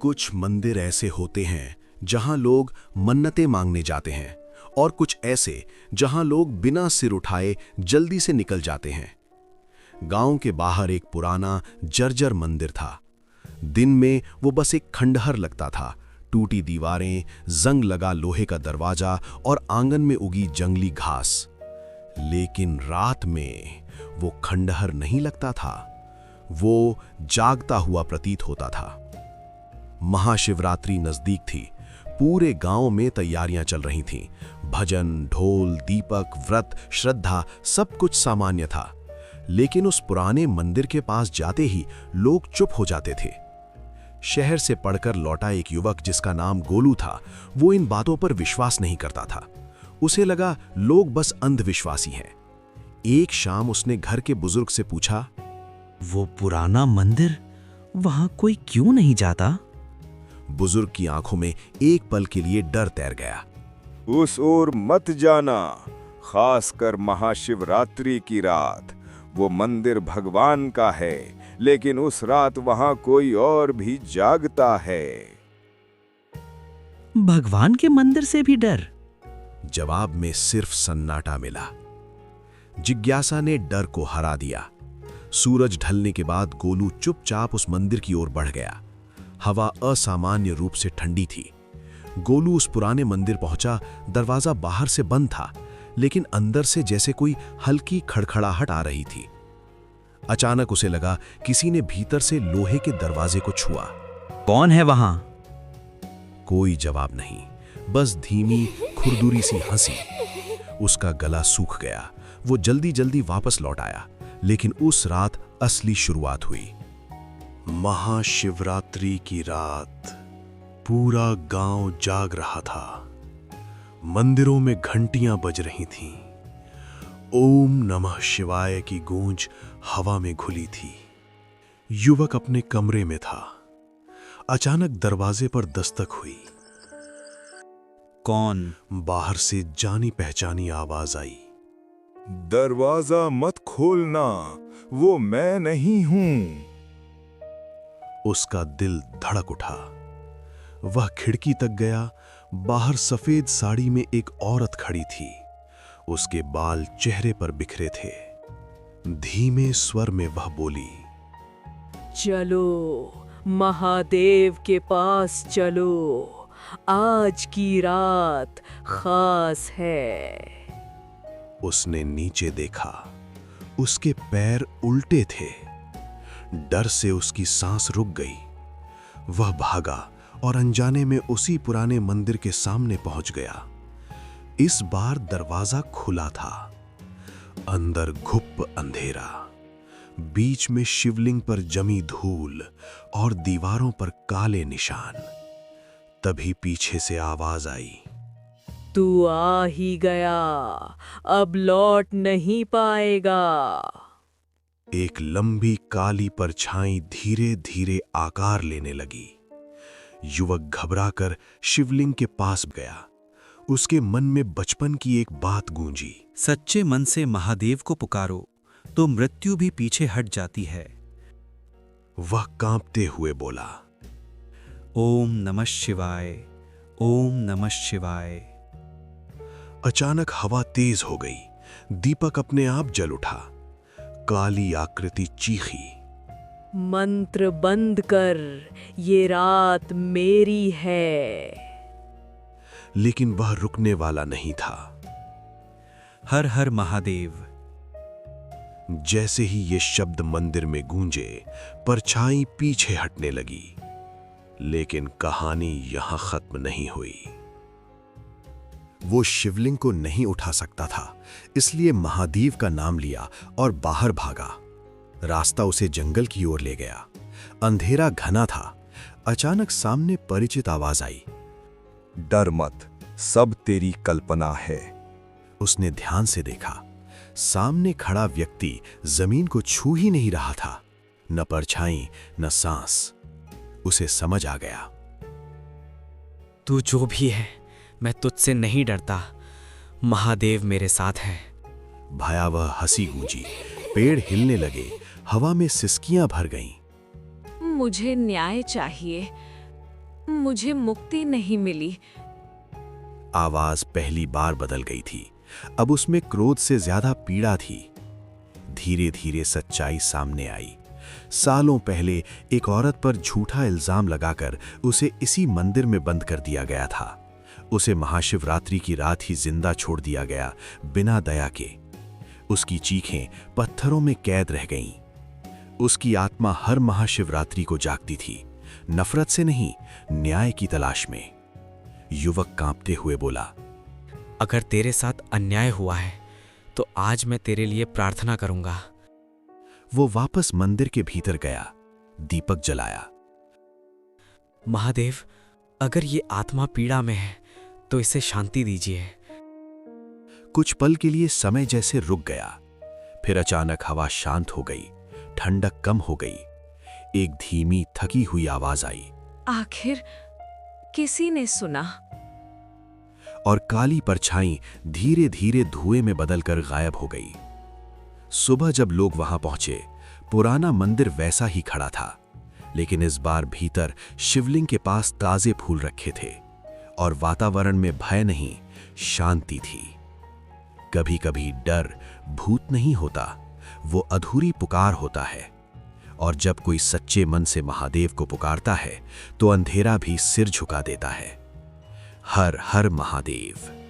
कुछ मंदिर ऐसे होते हैं जहां लोग मन्नतें मांगने जाते हैं और कुछ ऐसे जहां लोग बिना सिर उठाए जल्दी से निकल जाते हैं। गांव के बाहर एक पुराना जर्जर मंदिर था। दिन में वो बस एक खंडहर लगता था, टूटी दीवारें, जंग लगा लोहे का दरवाजा और आंगन में उगी जंगली घास। लेकिन रात में वो खंडहर नहीं लगता था, वो जागता हुआ प्रतीत होता था। महाशिवरात्रि नजदीक थी। पूरे गांव में तैयारियां चल रही थीं। भजन, ढोल, दीपक, व्रत, श्रद्धा, सब कुछ सामान्य था। लेकिन उस पुराने मंदिर के पास जाते ही लोग चुप हो जाते थे। शहर से पढ़कर लौटा एक युवक जिसका नाम गोलू था, वो इन बातों पर विश्वास नहीं करता था। उसे लगा लोग बस अंधविश्वासी हैं। एक शाम उसने घर के बुजुर्ग से पूछा, वो पुराना मंदिर, वहां कोई क्यों नहीं जाता? बुजुर्ग की आंखों में एक पल के लिए डर तैर गया। उस ओर मत जाना, खासकर महाशिवरात्रि की रात। वो मंदिर भगवान का है, लेकिन उस रात वहां कोई और भी जागता है। भगवान के मंदिर से भी डर? जवाब में सिर्फ सन्नाटा मिला। जिज्ञासा ने डर को हरा दिया। सूरज ढलने के बाद गोलू चुपचाप उस मंदिर की ओर बढ़ गया। हवा असामान्य रूप से ठंडी थी। गोलू उस पुराने मंदिर पहुंचा। दरवाजा बाहर से बंद था, लेकिन अंदर से जैसे कोई हल्की खड़खड़ाहट आ रही थी। अचानक उसे लगा किसी ने भीतर से लोहे के दरवाजे को छुआ। कौन है वहां? कोई जवाब नहीं, बस धीमी खुरदुरी सी हंसी। उसका गला सूख गया। वो जल्दी जल्दी वापस लौट आया। लेकिन उस रात असली शुरुआत हुई। महाशिवरात्रि की रात। पूरा गांव जाग रहा था। मंदिरों में घंटियां बज रही थीं। ओम नमः शिवाय की गूंज हवा में घुली थी। युवक अपने कमरे में था। अचानक दरवाजे पर दस्तक हुई। कौन? बाहर से जानी पहचानी आवाज आई। दरवाजा मत खोलना, वो मैं नहीं हूं। उसका दिल धड़क उठा। वह खिड़की तक गया। बाहर सफेद साड़ी में एक औरत खड़ी थी। उसके बाल चेहरे पर बिखरे थे। धीमे स्वर में वह बोली, चलो महादेव के पास चलो, आज की रात खास है। उसने नीचे देखा। उसके पैर उल्टे थे। डर से उसकी सांस रुक गई। वह भागा और अनजाने में उसी पुराने मंदिर के सामने पहुंच गया। इस बार दरवाजा खुला था। अंदर घुप अंधेरा। बीच में शिवलिंग पर जमी धूल और दीवारों पर काले निशान। तभी पीछे से आवाज आई, तू आ ही गया, अब लौट नहीं पाएगा। एक लंबी काली परछाई धीरे धीरे आकार लेने लगी। युवक घबराकर शिवलिंग के पास गया। उसके मन में बचपन की एक बात गूंजी, सच्चे मन से महादेव को पुकारो तो मृत्यु भी पीछे हट जाती है। वह कांपते हुए बोला, ओम नमः शिवाय, ओम नमः शिवाय। अचानक हवा तेज हो गई। दीपक अपने आप जल उठा। काली आकृति चीखी, मंत्र बंद कर, ये रात मेरी है। लेकिन वह रुकने वाला नहीं था। हर हर महादेव। जैसे ही ये शब्द मंदिर में गूंजे, परछाई पीछे हटने लगी। लेकिन कहानी यहां खत्म नहीं हुई। वो शिवलिंग को नहीं उठा सकता था, इसलिए महादेव का नाम लिया और बाहर भागा। रास्ता उसे जंगल की ओर ले गया। अंधेरा घना था। अचानक सामने परिचित आवाज आई, डर मत, सब तेरी कल्पना है। उसने ध्यान से देखा। सामने खड़ा व्यक्ति जमीन को छू ही नहीं रहा था। न परछाई, न सांस। उसे समझ आ गया, तू जो भी है, मैं तुझसे नहीं डरता। महादेव मेरे साथ है। भयावह हंसी गूंजी। पेड़ हिलने लगे। हवा में सिसकियां भर गईं। मुझे न्याय चाहिए। मुझे मुक्ति नहीं मिली। आवाज पहली बार बदल गई थी। अब उसमें क्रोध से ज्यादा पीड़ा थी। धीरे धीरे सच्चाई सामने आई। सालों पहले एक औरत पर झूठा इल्जाम लगाकर उसे इसी मंदिर में बंद कर दिया गया था। उसे महाशिवरात्रि की रात ही जिंदा छोड़ दिया गया, बिना दया के। उसकी चीखें पत्थरों में कैद रह गईं। उसकी आत्मा हर महाशिवरात्रि को जागती थी, नफरत से नहीं, न्याय की तलाश में। युवक कांपते हुए बोला, अगर तेरे साथ अन्याय हुआ है तो आज मैं तेरे लिए प्रार्थना करूंगा। वो वापस मंदिर के भीतर गया, दीपक जलाया। महादेव, अगर ये आत्मा पीड़ा में है तो इसे शांति दीजिए। कुछ पल के लिए समय जैसे रुक गया, फिर अचानक हवा शांत हो गई, ठंडक कम हो गई। एक धीमी थकी हुई आवाज आई, आखिर किसी ने सुना। और काली परछाई धीरे धीरे धुएं में बदलकर गायब हो गई। सुबह जब लोग वहां पहुंचे, पुराना मंदिर वैसा ही खड़ा था, लेकिन इस बार भीतर शिवलिंग के पास ताजे फूल रखे थे और वातावरण में भय नहीं, शांति थी। कभी कभी डर भूत नहीं होता, वो अधूरी पुकार होता है। और जब कोई सच्चे मन से महादेव को पुकारता है तो अंधेरा भी सिर झुका देता है। हर हर महादेव।